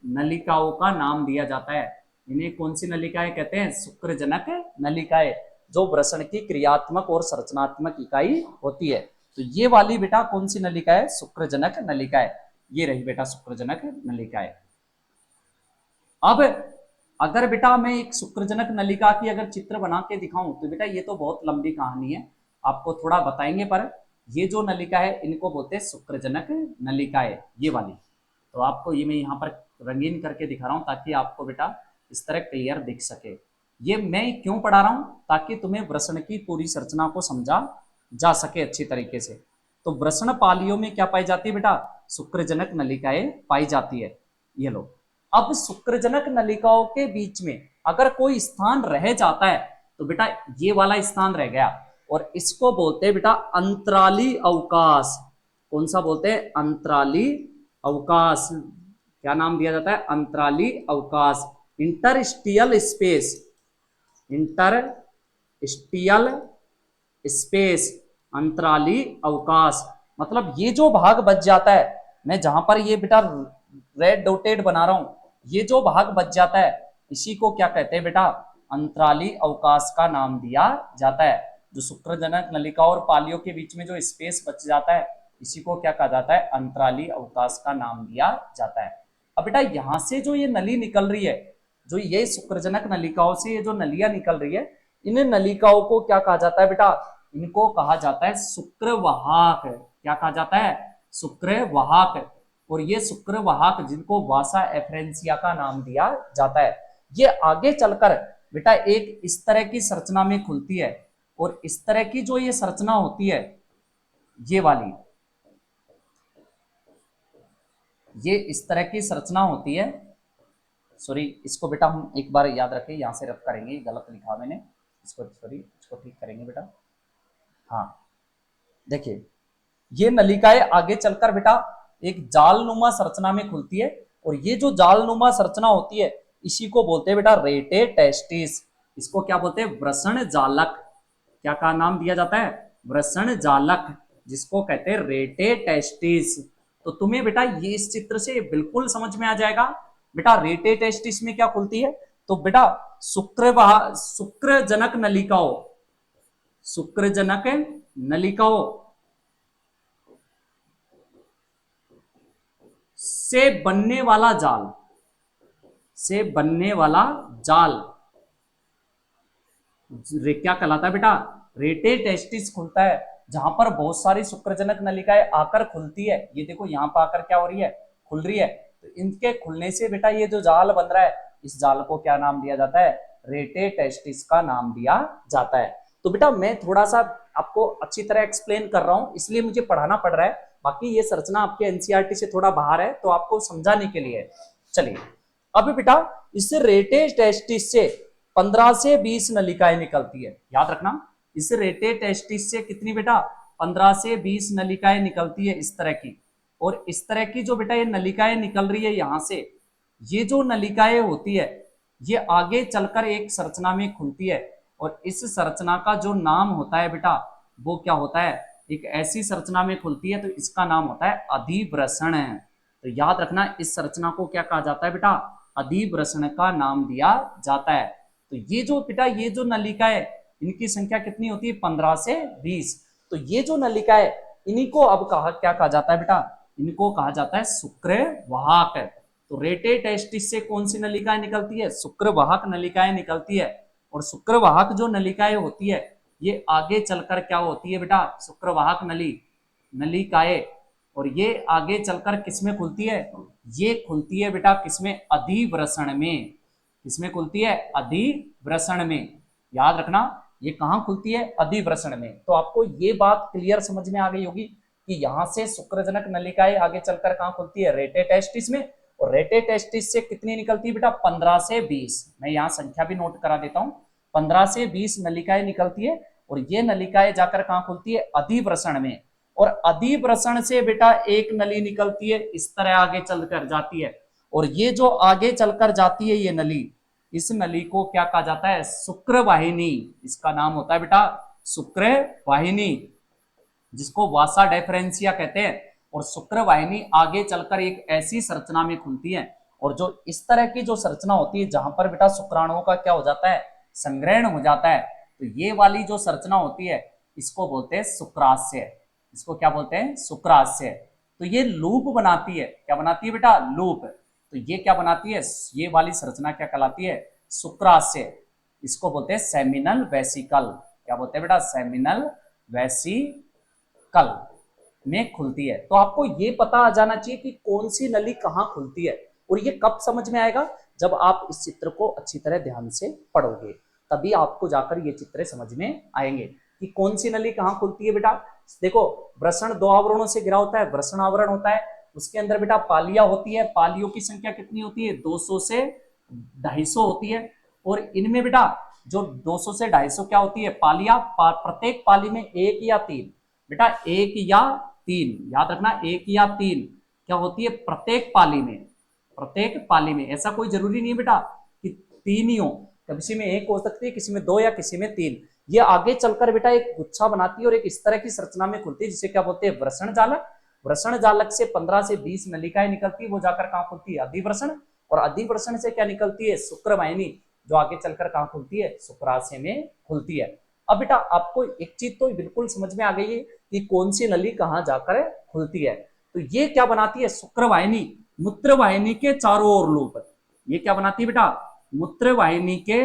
A: नलिकाओं का नाम दिया जाता है। इन्हें कौन सी नलिकाएं कहते हैं? शुक्रजनक नलिकाएं, जो वृषण की क्रियात्मक और संरचनात्मक इकाई होती है। तो ये वाली बेटा कौन सी नलिका है? शुक्रजनक नलिका है। ये रही बेटा शुक्रजनक नलिका है। अब अगर बेटा मैं एक शुक्रजनक नलिका की अगर चित्र बना के दिखाऊं तो बेटा ये तो बहुत लंबी कहानी है, आपको थोड़ा बताएंगे, पर ये जो नलिका है इनको बोलते हैं शुक्रजनक नलिका है, ये वाली। तो आपको ये मैं यहाँ पर रंगीन करके दिखा रहा हूँ ताकि आपको बेटा इस तरह क्लियर दिख सके। ये मैं क्यों पढ़ा रहा हूँ? ताकि तुम्हें वृषण की पूरी संरचना को समझा जा सके अच्छी तरीके से। तो वृषण पालियों में क्या पाई जाती है बेटा? शुक्रजनक नलिकाएं पाई जाती है। ये लो, अब शुक्रजनक नलिकाओं के बीच में अगर कोई स्थान रह जाता है तो बेटा ये वाला स्थान रह गया, और इसको बोलते हैं बेटा अंतराली अवकाश। कौन सा बोलते हैं? अंतराली अवकाश। क्या नाम दिया जाता है? अंतराली अवकाश। इंटरस्टियल स्पेस, इंटरस्टियल स्पेस, अंतराली अवकाश। मतलब ये जो भाग बच जाता है, मैं जहां पर ये बेटा रेड डॉटेड बना रहा हूं, ये जो भाग बच जाता है इसी को क्या कहते हैं बेटा? अंतराली अवकाश का नाम दिया जाता है। जो शुक्रजनक नलिका और पालियों के बीच में जो स्पेस बच जाता है इसी को क्या कहा जाता है? अंतराली अवकाश का नाम दिया जाता है। अब बेटा यहां से जो ये नली निकल रही है, जो ये शुक्रजनक नलिकाओं से ये जो नलियां निकल रही है, इन नलिकाओं को क्या कहा जाता है बेटा? इनको कहा जाता है शुक्रवाहक। क्या कहा जाता है? शुक्रवाहक। और ये शुक्रवाहक जिनको वासा एफरेंसिया का नाम दिया जाता है, ये आगे चलकर बेटा एक इस तरह की संरचना में खुलती है, और इस तरह की जो ये संरचना होती है ये वाली, ये इस तरह की संरचना होती है। सॉरी, इसको बेटा हम एक बार याद रखें, यहां से रब करेंगे, गलत लिखा मैंने, इसको सॉरी इसको ठीक करेंगे बेटा। हाँ देखिए, ये नलिकाएं आगे चलकर बेटा एक जालनुमा संरचना में खुलती है, और ये जो जालनुमा संरचना होती है इसी को बोलते हैं बेटा रेटे टेस्टिस। इसको क्या बोलते हैं? वृषण जालक। क्या का नाम दिया जाता है? वृषण जालक, जिसको कहते हैं रेटे टेस्टिस। तो तुम्हें बेटा ये इस चित्र से बिल्कुल समझ में आ जाएगा बेटा रेटे टेस्टिस में क्या खुलती है। तो बेटा शुक्रजनक नलिकाओं, शुक्रजनक नलिकाओं से बनने वाला जाल, से बनने वाला जाल क्या कहलाता है बेटा? रेटे टेस्टिस खुलता है, जहां पर बहुत सारी शुक्रजनक नलिकाएं आकर खुलती है। ये देखो यहाँ पर आकर क्या हो रही है? खुल रही है। तो इनके खुलने से बेटा ये जो जाल बन रहा है, इस जाल को क्या नाम दिया जाता है? रेटे टेस्टिस का नाम दिया जाता है। तो बेटा मैं थोड़ा सा आपको अच्छी तरह एक्सप्लेन कर रहा हूं, इसलिए मुझे पढ़ाना पड़ रहा है, बाकी ये संरचना आपके एनसीईआरटी से थोड़ा बाहर है तो आपको समझाने के लिए। चलिए अब बेटा इस रेटे टेस्टिस से 15 से 20 नलिकाएं निकलती है, याद रखना इस रेटे टेस्टिस से कितनी बेटा 15 से 20 नलिकाएं निकलती है इस तरह की। और इस तरह की जो बेटा ये नलिकाएं निकल रही है यहां से, ये जो नलिकाएं होती है ये आगे चलकर एक संरचना में खुलती है, और इस संरचना का जो नाम होता है बेटा वो क्या होता है, एक ऐसी संरचना में खुलती है तो इसका नाम होता है अधिवृषण। तो याद रखना इस संरचना को क्या कहा जाता है बेटा, अधिवृषण का नाम दिया जाता है। तो ये जो बेटा ये जो नलिका है इनकी संख्या कितनी होती है 15 से 20। तो ये जो नलिका है इन्हीं को अब कहा क्या कहा जाता है बेटा, इनको कहा जाता है शुक्रवाहक। तो रेटे टेस्टिस से कौन सी नलिकाएं निकलती है, शुक्रवाहक नलिकाएं निकलती है। और शुक्रवाहक जो नलिकाएं होती है ये आगे चलकर क्या होती है बेटा, शुक्रवाहक नलिकाएं, और ये आगे चलकर किसमें खुलती है, ये खुलती है बेटा किसमें, अधिवृषण में। किसमें खुलती है, अधिवृषण में। याद रखना ये कहां खुलती है, अधिवृषण में। तो आपको ये बात क्लियर समझ में आ गई होगी कि यहां से शुक्रजनक नलिकाएं आगे चलकर कहां खुलती है, रेटे टेस्टिस में। और रेटे टेस्टिस से कितनी निकलती है बेटा 15 से 20। मैं यहाँ संख्या भी नोट करा देता हूँ, 15 से 20 नलिकाएं निकलती है, और ये नलिकाएं जाकर कहां खुलती है, अधिवृषण में। और अधिवृषण से बेटा एक नली निकलती है इस तरह आगे चलकर जाती है, और ये जो आगे चलकर जाती है ये नली, इस नली को क्या कहा जाता है, शुक्रवाहिनी। इसका नाम होता है बेटा शुक्रवाहिनी, जिसको वासा डेफरेंसिया कहते हैं। और शुक्रवाहिनी आगे चलकर एक ऐसी संरचना में खुलती है, और जो इस तरह की जो संरचना होती है जहां पर बेटा शुक्राणुओं का क्या हो जाता है, संग्रहण हो जाता है। तो ये वाली जो संरचना होती है इसको बोलते हैं शुक्राशय। इसको क्या बोलते हैं, शुक्राशय। तो ये लूप बनाती है, क्या बनाती है बेटा, लूप। तो ये क्या बनाती है, ये वाली संरचना क्या कहलाती है, शुक्राशय। इसको बोलते हैं सेमिनल वेसिकल। क्या बोलते हैं बेटा, सेमिनल वेसिकल में खुलती है। तो आपको ये पता आ जाना चाहिए कि कौन सी नली कहाँ खुलती है। और ये कब समझ में आएगा, जब आप इस चित्र को अच्छी तरह ध्यान से पढ़ोगे, तभी आपको जाकर ये चित्र समझ में आएंगे कि कौन सी नली कहाँ खुलती है। बेटा देखो, वृषण 2 आवरणों से घिरा होता है, वृषण आवरण होता है, उसके अंदर बेटा पालिया होती है। पालियों की संख्या कितनी होती है, 200 से 250 होती है। और इनमें बेटा जो 200 से 250 क्या होती है, पालिया। प्रत्येक पाली में 1 या 3, बेटा 1 या 3, याद रखना 1 या 3 क्या होती है प्रत्येक पाली में। प्रत्येक पाली में, ऐसा कोई जरूरी नहीं है बेटा कि 3 ही हो, किसी में 1 हो सकती है, किसी में 2 या किसी में 3। ये आगे चलकर बेटा एक गुच्छा बनाती है और एक इस तरह की संरचना में खुलती है, जिसे क्या बोलते हैं, वृषण जालक। वृषण जालक से 15 से 20 नलिकाएं निकलती है, वो जाकर कहाँ खुलती है, अधिवृषण। और अधिवृषण से क्या निकलती है, शुक्रवाहिनी, जो आगे चलकर कहाँ खुलती है, शुक्राशय में खुलती है। अब बेटा आपको एक चीज तो बिल्कुल समझ में आ गई है कि कौन सी नली कहाँ जाकर खुलती है। तो ये क्या बनाती है, शुक्रवाहिनी, मूत्रवाहिनी के चारों ओर लूप। ये क्या बनाती है बेटा, मूत्रवाहिनी के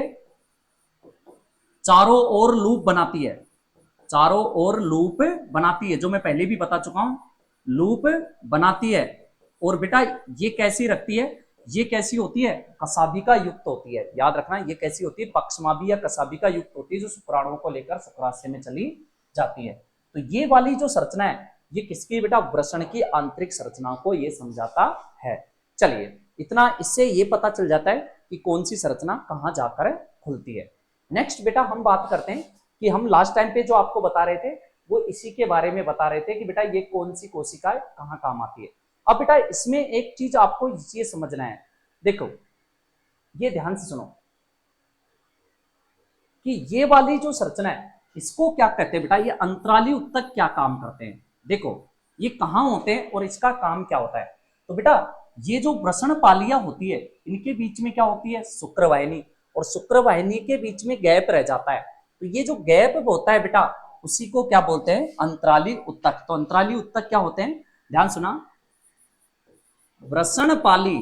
A: चारों ओर लूप बनाती है। चारों ओर लूप बनाती है, जो मैं पहले भी बता चुका हूं, लूप बनाती है। और बेटा ये कैसी रखती है, ये कैसी होती है, कसाभिका युक्त होती है। याद रखना ये कैसी होती है, पक्षमाभि या कसाभिका युक्त होती है, जो शुक्राणुओं को लेकर शुक्राशय में चली जाती है। तो ये वाली जो संरचना है ये किसकी बेटा, वृषण की आंतरिक संरचना को ये समझाता है। चलिए इतना इससे ये पता चल जाता है कि कौन सी संरचना कहाँ जाकर खुलती है। नेक्स्ट बेटा हम बात करते हैं कि हम लास्ट टाइम पे जो आपको बता रहे थे वो इसी के बारे में बता रहे थे कि बेटा ये कौन सी कोशिका कहाँ काम आती है। अब बेटा इसमें एक चीज आपको ये समझना है, देखो ये ध्यान से सुनो कि ये वाली जो संरचना है इसको क्या कहते हैं बेटा, ये अंतराली उत्तक क्या काम करते हैं। देखो ये कहाँ होते हैं और इसका काम क्या होता है। तो बेटा ये जो वृषण पालियां होती है इनके बीच में क्या होती है, शुक्रवाहिनी, और शुक्रवाहिनी के बीच में गैप रह जाता है। तो ये जो गैप होता है बेटा उसी को क्या बोलते हैं, अंतराली उत्तक। तो अंतराली उत्तक क्या होते हैं, ध्यान सुना, वृषण पाली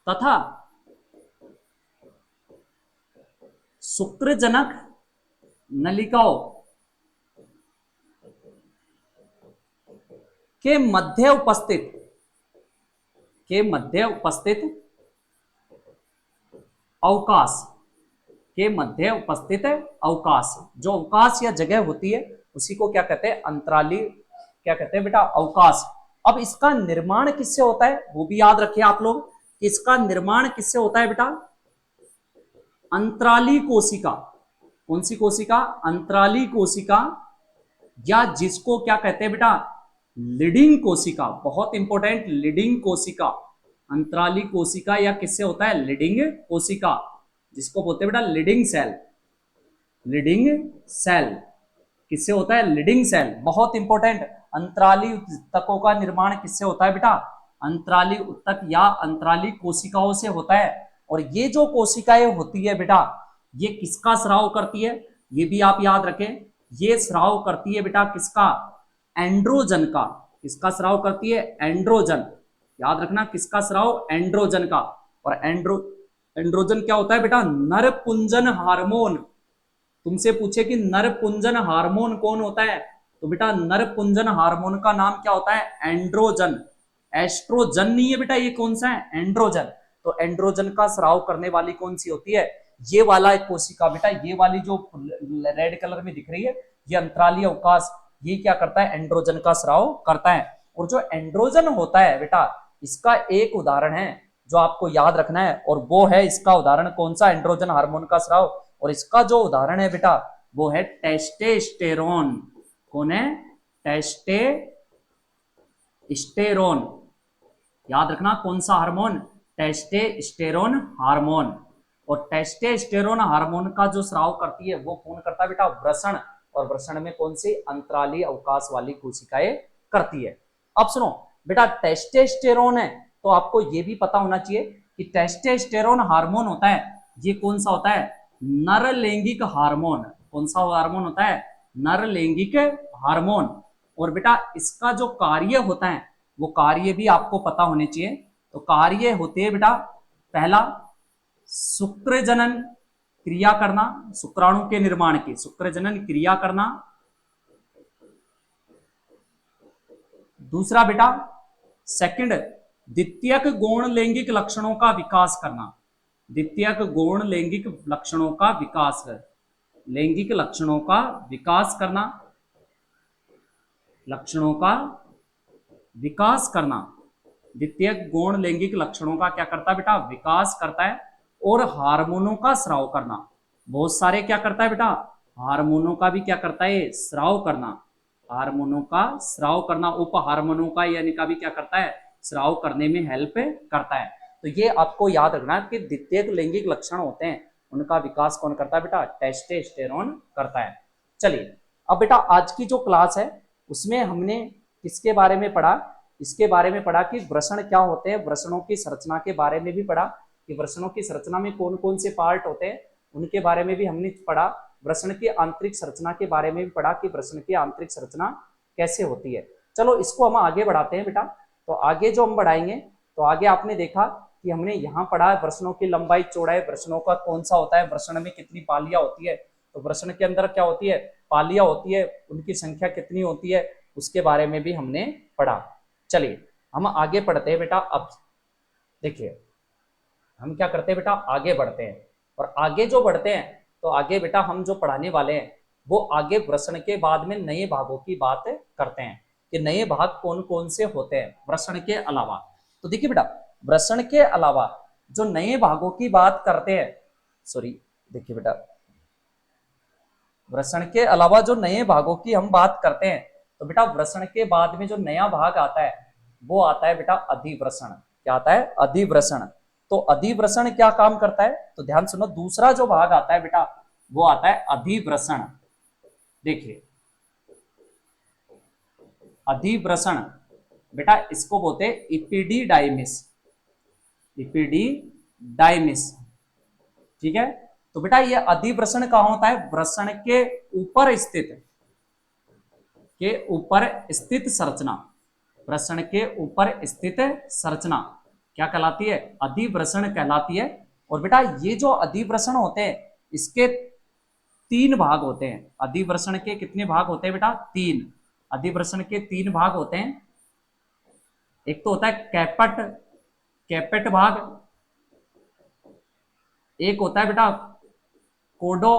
A: तथा शुक्रजनक नलिकाओं के मध्य उपस्थित अवकाश, के मध्य उपस्थित अवकाश, जो अवकाश या जगह होती है उसी को क्या कहते हैं, अंतराली क्या कहते हैं बेटा, अवकाश। अब इसका निर्माण किससे होता है वो भी याद रखिए आप लोग कि इसका निर्माण किससे होता है बेटा, अंतराली कोशिका, कौन सी कोशिका? अंतराली कोशिका, या जिसको क्या कहते हैं बेटा? लीडिंग कोशिका। बहुत इंपॉर्टेंट, लीडिंग कोशिका। अंतराली कोशिका या किससे होता है? लीडिंग कोशिका, जिसको बोलते हैं बेटा लीडिंग सेल। लीडिंग सेल किससे होता है? Leading cell. बहुत इंपॉर्टेंट, अंतराली ऊतकों का निर्माण किससे होता है बेटा? अंतराली ऊतक या अंतराली कोशिकाओं से होता है। और ये जो कोशिकाएं होती है बेटा, ये किसका स्राव करती है? ये भी आप याद रखें, ये स्राव करती है बेटा किसका? एंड्रोजन का। किसका स्राव करती है? एंड्रोजन। याद रखना, किसका स्राव? एंड्रोजन का। और एंड्रोजन क्या होता है बेटा? नरपुंजन हार्मोन। तुमसे पूछे कि नरपुंजन हार्मोन कौन होता है, तो बेटा नरपुंजन हार्मोन का नाम क्या होता है? एंड्रोजन। एस्ट्रोजन नहीं है बेटा, ये कौन सा है? एंड्रोजन। तो एंड्रोजन का स्राव करने वाली कौन सी होती है? ये वाला एक कोशिका बेटा, ये वाली जो रेड कलर में दिख रही है, ये अंतराली अवकाश, ये क्या करता है? एंड्रोजन का स्राव करता है। और जो एंड्रोजन होता है बेटा, इसका एक उदाहरण है जो आपको याद रखना है, और वो है इसका उदाहरण कौन सा? एंड्रोजन हार्मोन का स्राव। और इसका जो उदाहरण है बेटा, वो है टेस्टेस्टेरोन। कौन है? टेस्टेस्टेरोन। याद रखना, कौन सा हार्मोन? Testosterone hormone. और टेस्टेस्टेरोन हार्मोन का जो स्राव करती है वो कौन करता है बेटा? वृषण। और वृषण में कौन सी? अंतराली अवकाश वाली कोशिकाएं करती है। अब सुनो बेटा, टेस्टेस्टेरोन है तो आपको ये भी पता होना चाहिए कि टेस्टेस्टेरोन हार्मोन होता है, ये कौन सा होता है? नर लैंगिक हार्मोन। कौन सा हार्मोन होता है? नर लैंगिक हार्मोन। और बेटा इसका जो कार्य होता है वो कार्य भी आपको पता होने चाहिए। तो कार्य होते हैं बेटा, पहला शुक्र जनन क्रिया करना, शुक्राणु के निर्माण की शुक्र जनन क्रिया करना। दूसरा बेटा सेकंड, द्वितीयक गौण लैंगिक लक्षणों का विकास करना। द्वितीयक गौण लैंगिक लक्षणों का विकास, लैंगिक लक्षणों का विकास करना, लक्षणों का विकास करना। द्वितीयक गौण लैंगिक लक्षणों का क्या करता है बेटा? विकास करता है। और हार्मोनों का स्राव करना, बहुत सारे क्या करता है बेटा? हार्मोनों का भी क्या करता है? स्राव करना। हार्मोनों का स्राव करना, उप हार्मोनों का यानी का भी क्या करता है? स्राव करने में हेल्प करता है। तो ये आपको याद रखना कि द्वितीयक लैंगिक लक्षण होते हैं, उनका विकास कौन करता है बेटा? टेस्टोस्टेरोन करता है। चलिए अब बेटा आज की जो क्लास है उसमें हमने किसके बारे में पढ़ा? इसके बारे में पढ़ा कि वृषण क्या होते हैं, वृषणों की संरचना के बारे में भी पढ़ा कि वृषणों की संरचना में कौन कौन से पार्ट होते हैं, उनके बारे में भी हमने पढ़ा। वृषण की आंतरिक संरचना के बारे में भी पढ़ा कि वृषण की आंतरिक संरचना कैसे होती है। चलो इसको हम आगे बढ़ाते हैं बेटा। तो आगे जो हम बढ़ाएंगे, तो आगे आपने देखा कि हमने यहाँ पढ़ा है वृषणों की लंबाई चौड़ाई, वृषणों का कौन सा होता है, वृषण में कितनी पालियां होती है, तो वृषण के अंदर क्या होती है? पालियां होती है, उनकी संख्या कितनी होती है, उसके बारे में भी हमने पढ़ा। चलिए हम आगे पढ़ते हैं बेटा। अब देखिए हम क्या करते हैं बेटा? आगे बढ़ते हैं। और आगे जो बढ़ते हैं तो आगे बेटा हम जो पढ़ाने वाले हैं वो आगे वृषण के बाद में नए भागों की बात करते हैं कि नए भाग कौन कौन से होते हैं वृषण के अलावा। तो देखिए बेटा वृषण के अलावा जो नए भागों की बात करते हैं, देखिए बेटा वृषण के अलावा जो नए भागों की हम बात करते हैं, तो बेटा वृषण के बाद में जो नया भाग आता है वो आता है बेटा अधिवृषण। क्या आता है? अधिवृषण। तो अधिवृषण क्या काम करता है? तो ध्यान सुनो, दूसरा जो भाग आता है बेटा वो आता है अधिवृषण। देखिए अधिवृषण बेटा इसको बोलते हैं इपिडीडाइमिस। इपिडीडाइमिस, ठीक है। तो बेटा ये अधिवृषण कहां होता है? वृषण के ऊपर स्थित संरचना, वृषण के ऊपर स्थित संरचना क्या कहलाती है? अधिवृषण कहलाती है। और बेटा ये जो अधिवृषण होते हैं इसके 3 भाग होते हैं। अधिवृषण के कितने भाग होते हैं बेटा? 3। अधिवृषण के 3 भाग होते हैं। एक तो होता है कैपेट भाग, एक होता है बेटा कोडो,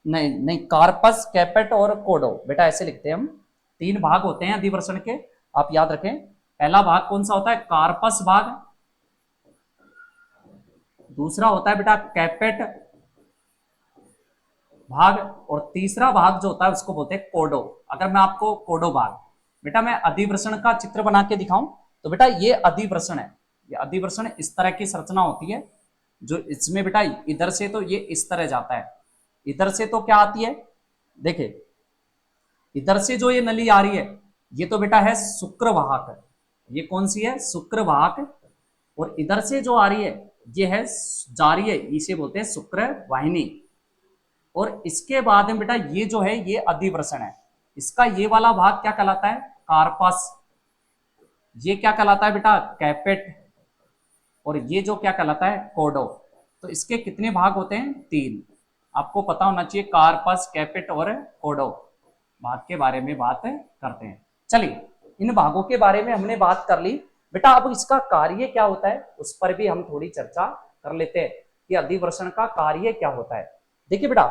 A: नहीं कार्पस, कैपेट और कोडो, बेटा ऐसे लिखते हैं हम। 3 भाग होते हैं अधिवृषण के, आप याद रखें। पहला भाग कौन सा होता है? कार्पस भाग। दूसरा होता है बेटा कैपेट, भाग, और तीसरा भाग जो होता है उसको बोलते हैं कोडो। अगर मैं आपको कोडो भाग, बेटा मैं अधिवृषण का चित्र बना के दिखाऊं तो बेटा ये अधिवृषण है, ये अधिवृषण इस तरह की संरचना होती है, जो इसमें बेटा इधर से तो ये इस तरह जाता है, इधर से तो क्या आती है, देखिए इधर से जो ये नली आ रही है ये तो बेटा है शुक्रवाहक, ये कौन सी है, शुक्रवाहक, और इधर से जो आ रही है ये है जा रही है, इसे बोलते हैं शुक्र वाहिनी। और इसके बाद में बेटा ये जो है ये अधिवृषण है, इसका ये वाला भाग क्या कहलाता है, कार्पस, ये क्या कहलाता है बेटा, कैपेट, और ये जो क्या कहलाता है, कोडो। तो इसके कितने भाग होते हैं, 3। आपको पता होना चाहिए कार्पस, कैपेट और कोडो भाग के बारे में बात करते हैं। चलिए इन भागों के बारे में हमने बात कर ली बेटा, अब इसका कार्य क्या होता है उस पर भी हम थोड़ी चर्चा कर लेते हैं कि अधिवृषण का कार्य क्या होता है। देखिए बेटा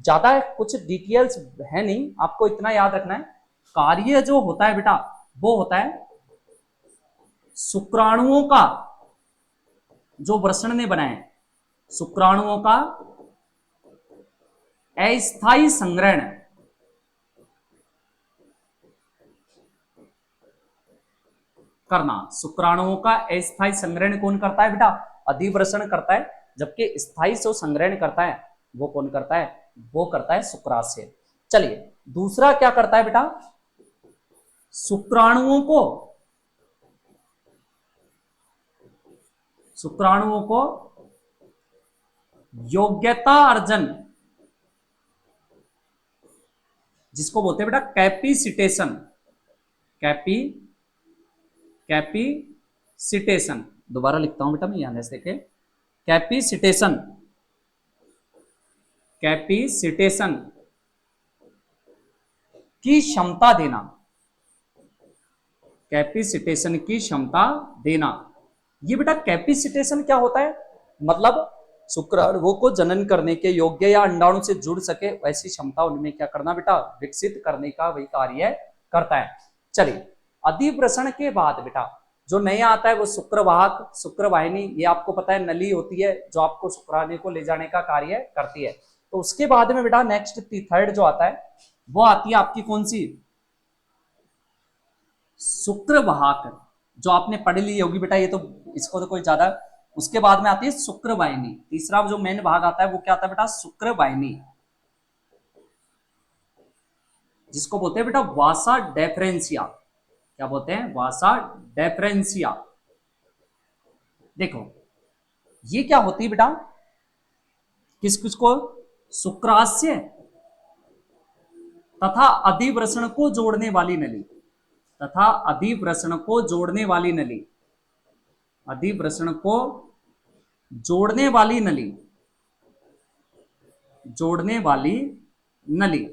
A: ज्यादा कुछ डिटेल्स है नहीं, आपको इतना याद रखना है, कार्य जो होता है बेटा वो होता है शुक्राणुओं का, जो वृषण ने बनाए शुक्राणुओं का अस्थायी संग्रहण करना। शुक्राणुओं का अस्थायी संग्रहण कौन करता है बेटा, अधिवृषण करता है, जबकि स्थायी जो संग्रहण करता है वो कौन करता है, वो करता है शुक्राशय। चलिए दूसरा क्या करता है बेटा, शुक्राणुओं को योग्यता अर्जन, जिसको बोलते हैं बेटा कैपिसिटेशन, कैपिसिटेशन, दोबारा लिखता हूं बेटा मैं यहां से देखे, कैपिसिटेशन की क्षमता देना, कैपिसिटेशन की क्षमता देना। ये बेटा कैपिसिटेशन क्या होता है, मतलब शुक्राणुओं को जनन करने के योग्य या अंडाणु से जुड़ सके वैसी क्षमता उनमें क्या करना बेटा, विकसित करने का वही कार्य करता है। चलिए अधिवृषण के बाद बेटा जो नया आता है वो शुक्रवाहक, शुक्रवाहिनी, ये आपको पता है नली होती है जो आपको शुक्राणु को ले जाने का कार्य करती है। तो उसके बाद में बेटा नेक्स्ट थर्ड जो आता है वो आती है आपकी कौन सी, शुक्रवाहक, जो आपने पढ़ ली होगी बेटा, ये तो इसको तो कोई ज्यादा। उसके बाद में आती है शुक्रवाहिनी, तीसरा जो मेन भाग आता है वो क्या आता है बेटा, शुक्रवाहिनी, जिसको बोलते हैं बेटा वासा डेफरेंसिया। क्या बोलते हैं, वासा डेफरेंसिया। देखो ये क्या होती है बेटा, किस किस को, शुक्राशय तथा अधिवृषण को जोड़ने वाली नली, तथा अधिवृषण को जोड़ने वाली नली, अधिवृषण को जोड़ने वाली नली, जोड़ने वाली नली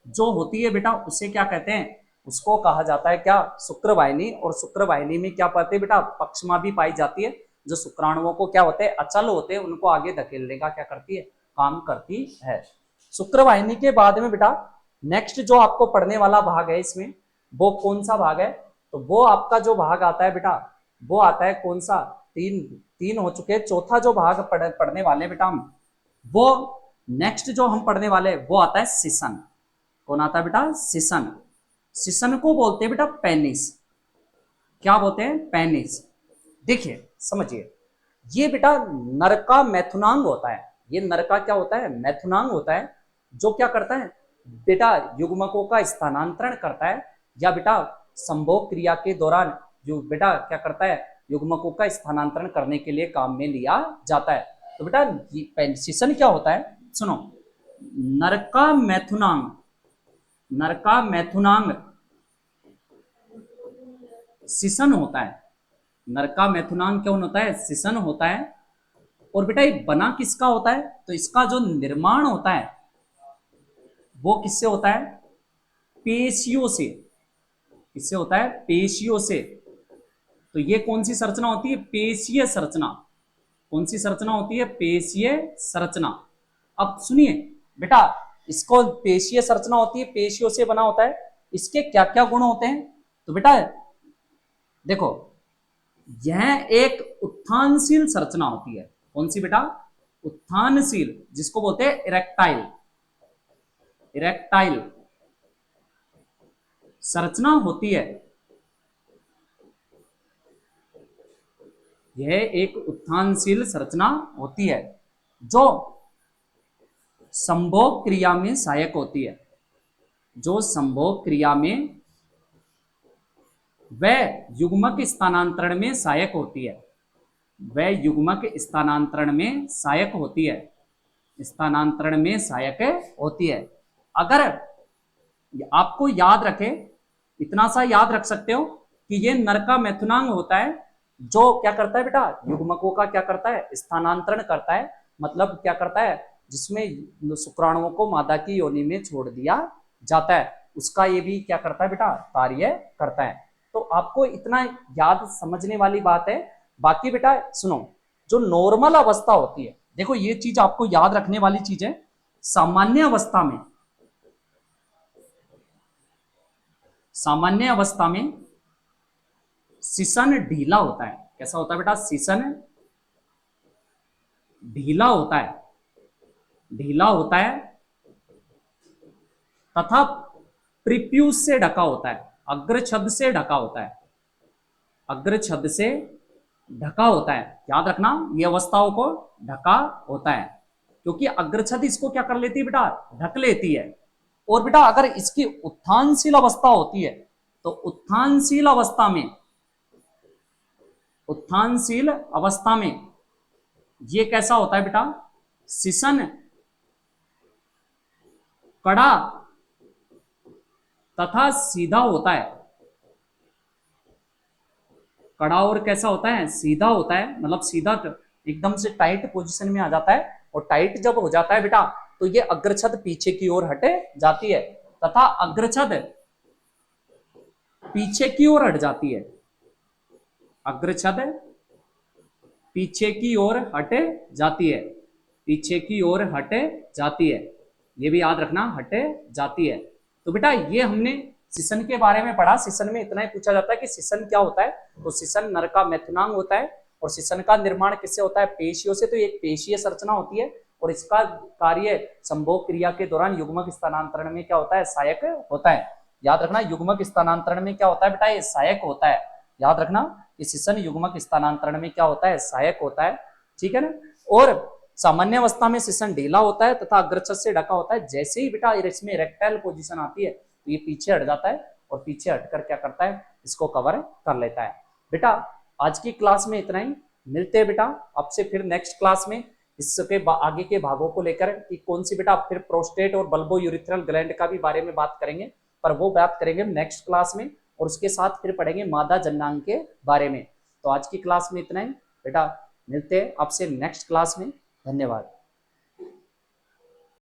A: जो होती है बेटा उसे क्या कहते हैं, उसको कहा जाता है क्या, शुक्रवाहिनी। और शुक्रवाहिनी में क्या पाते हैं बेटा, पक्षमा भी पाई जाती है, जो शुक्राणुओं को क्या होते हैं, अचल होते हैं, उनको आगे धकेलने का क्या करती है, काम करती है। शुक्रवाहिनी के बाद में बेटा नेक्स्ट जो आपको पढ़ने वाला भाग है इसमें, वो कौन सा भाग है, तो वो आपका जो भाग आता है बेटा वो आता है कौन सा, तीन हो चुके हैं, चौथा जो भाग पढ़ने वाले बेटा हम, वो नेक्स्ट जो हम पढ़ने वाले वो आता है सिसन। कौन आता है बेटा, सिसन। सिसन को बोलते हैं बेटा पेनिस। क्या बोलते हैं, पेनिस। देखिए समझिए, ये बेटा नर का मैथुनांग होता है, ये नर का क्या होता है, मैथुनांग होता है, जो क्या करता है बेटा युग्मकों का स्थानांतरण करता है, या बेटा संभोग क्रिया के दौरान जो बेटा क्या करता है, युग्मकों का स्थानांतरण करने के लिए काम में लिया जाता है। तो बेटा सिसन क्या होता है, सुनो, नर का मैथुनांग, नर का मैथुनांग सिसन होता है, नर का मैथुनांग क्या होता है, सिसन होता है। और बेटा ये बना किसका होता है, तो इसका जो निर्माण होता है वो किससे होता है, पेशियों से। किससे होता है, पेशियों से। तो ये कौन सी संरचना होती है, पेशीय संरचना। कौन सी संरचना होती है, पेशीय संरचना। अब सुनिए बेटा, इसको पेशीय संरचना होती है, पेशियों से बना होता है, इसके क्या क्या गुण होते हैं, तो बेटा देखो यह एक उत्थानशील संरचना होती है। कौन सी बेटा, उत्थानशील, जिसको बोलते हैं इरेक्टाइल। इरेक्टाइल संरचना होती है, यह एक उत्थानशील संरचना होती है जो संभोग क्रिया में सहायक होती है, जो संभोग क्रिया में व युग्मक स्थानांतरण में सहायक होती है, वह युग्मक स्थानांतरण में सहायक होती है, स्थानांतरण में सहायक होती है। अगर आपको याद रखे, इतना सा याद रख सकते हो कि ये नर का मैथुनांग होता है जो क्या करता है बेटा, युग्मकों का क्या करता है, स्थानांतरण करता है। मतलब क्या करता है, जिसमें शुक्राणुओं को मादा की योनि में छोड़ दिया जाता है, उसका ये भी क्या करता है बेटा, कार्य करता है। तो आपको इतना याद समझने वाली बात है। बाकी बेटा सुनो, जो नॉर्मल अवस्था होती है, देखो ये चीज आपको याद रखने वाली चीज है। सामान्य अवस्था में, सामान्य अवस्था में सिसन ढीला होता है। कैसा होता है बेटा, सिसन ढीला होता है, ढीला होता है तथा प्रीप्यूस से ढका होता है, अग्रछद से ढका होता है, अग्रछद से ढका होता है। याद रखना, ये अवस्थाओं को ढका होता है क्योंकि अग्रछद इसको क्या कर लेती है बेटा, ढक लेती है। और बेटा अगर इसकी उत्थानशील अवस्था होती है तो उत्थानशील अवस्था में, उत्थानशील अवस्था में ये कैसा होता है बेटा, सिसन कड़ा तथा सीधा होता है। कड़ा और कैसा होता है, सीधा होता है, मतलब सीधा एकदम से टाइट पोजीशन में आ जाता है। और टाइट जब हो जाता है बेटा तो ये अग्रछद पीछे की ओर हटे जाती है तथा अग्रछद पीछे की ओर हट जाती है, अग्रछद पीछे की ओर हटे जाती है, पीछे की ओर हटे जाती है, ये भी याद रखना, हटे जाती है। तो बेटा ये हमने सिसन के बारे में पढ़ा। सिसन में इतना ही पूछा जाता है कि सिसन क्या होता है, तो सिसन नर का मैथुनांग होता है। और सिसन का निर्माण किससे होता है, पेशियों से। तो एक पेशीय संरचना होती है और इसका कार्य संभोग क्रिया के दौरान युग्मक स्थानांतरण में क्या होता है, सहायक होता है। याद रखना, युग्मक स्थानांतरण में क्या होता है बेटा, ये सहायक होता है। याद रखना कि सिसन युग्मक स्थानांतरण में क्या होता है, सहायक होता है। ठीक है ना। और सामान्य अवस्था में सिसन ढीला होता है तथा अग्रछद से ढका होता है। जैसे ही बेटा इसमें इरेक्टाइल पोजीशन आती है तो ये पीछे हट जाता है और पीछे हटकर क्या करता है, इसको कवर कर लेता है। बेटा आज की क्लास में इतना ही, मिलते हैं बेटा आपसे फिर नेक्स्ट क्लास में इसके आगे के भागों को लेकर कि कौन सी बेटा फिर प्रोस्टेट और बल्बो यूरिथ्रल ग्लैंड का भी बारे में बात करेंगे, पर वो बात करेंगे नेक्स्ट क्लास में। और उसके साथ फिर पढ़ेंगे मादा जननांग के बारे में। तो आज की क्लास में इतना ही बेटा, मिलते हैं आपसे नेक्स्ट क्लास में। धन्यवाद।